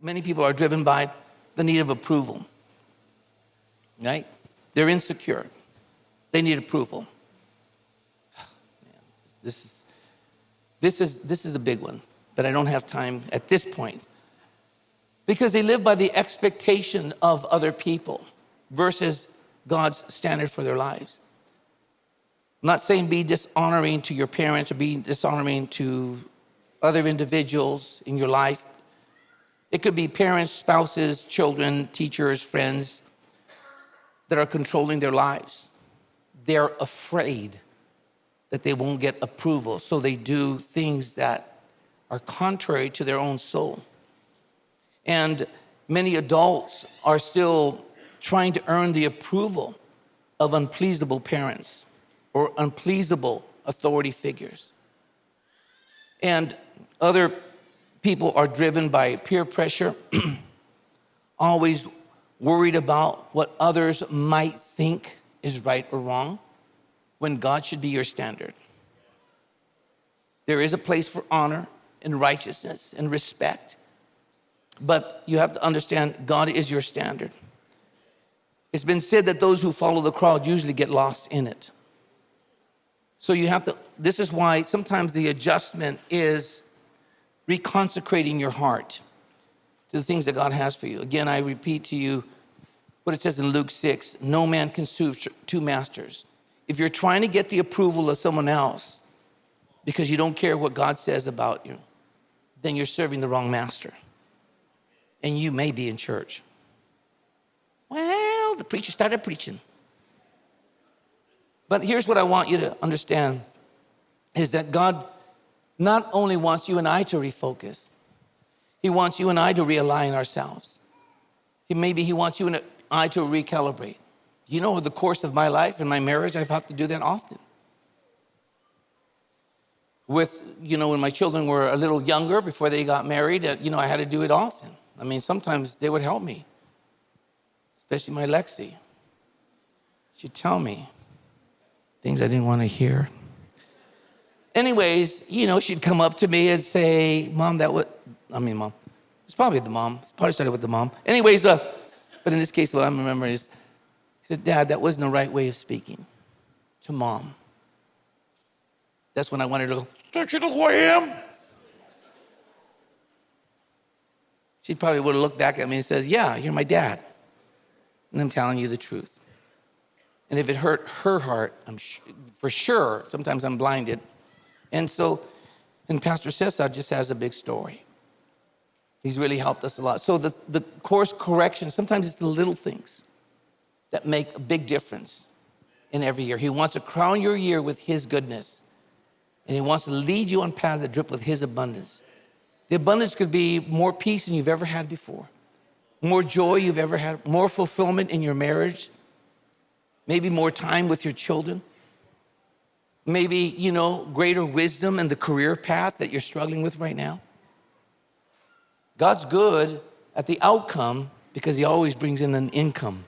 Many people are driven by the need of approval, right? They're insecure. They need approval. Man, this is a big one, but I don't have time at this point. Because they live by the expectation of other people versus God's standard for their lives. I'm not saying be dishonoring to your parents or be dishonoring to other individuals in your life. It could be parents, spouses, children, teachers, friends that are controlling their lives. They're afraid that they won't get approval, so they do things that are contrary to their own soul. And many adults are still trying to earn the approval of unpleasable parents or unpleasable authority figures. And other people are driven by peer pressure, always worried about what others might think is right or wrong, when God should be your standard. There is a place for honor and righteousness and respect, but you have to understand God is your standard. It's been said that those who follow the crowd usually get lost in it. So you have to, this is why sometimes the adjustment is reconsecrating your heart to the things that God has for you. Again, I repeat to you what it says in Luke 6, no man can serve two masters. If you're trying to get the approval of someone else because you don't care what God says about you, then you're serving the wrong master. And you may be in church. Well, the preacher started preaching. But here's what I want you to understand is that God not only wants you and I to refocus, he wants you and I to realign ourselves. Maybe he wants you and I to recalibrate. You know, over the course of my life and my marriage, I've had to do that often. When my children were a little younger, before they got married, I had to do it often. I mean, sometimes they would help me, especially my Lexi. She'd tell me things I didn't want to hear. Anyways, she'd come up to me and say, Mom, Mom. It's probably the mom. It's probably started with the mom. Anyways, but in this case, what I'm remembering is, he said, Dad, that wasn't the right way of speaking to Mom. That's when I wanted to go, don't you know who I am? She probably would have looked back at me and says, yeah, you're my dad. And I'm telling you the truth. And if it hurt her heart, for sure, sometimes I'm blinded. And Pastor Cesar just has a big story. He's really helped us a lot. So the course correction, sometimes it's the little things that make a big difference in every year. He wants to crown your year with his goodness. And he wants to lead you on paths that drip with his abundance. The abundance could be more peace than you've ever had before, more joy you've ever had, more fulfillment in your marriage, maybe more time with your children, maybe, greater wisdom in the career path that you're struggling with right now. God's good at the outcome because he always brings in an income.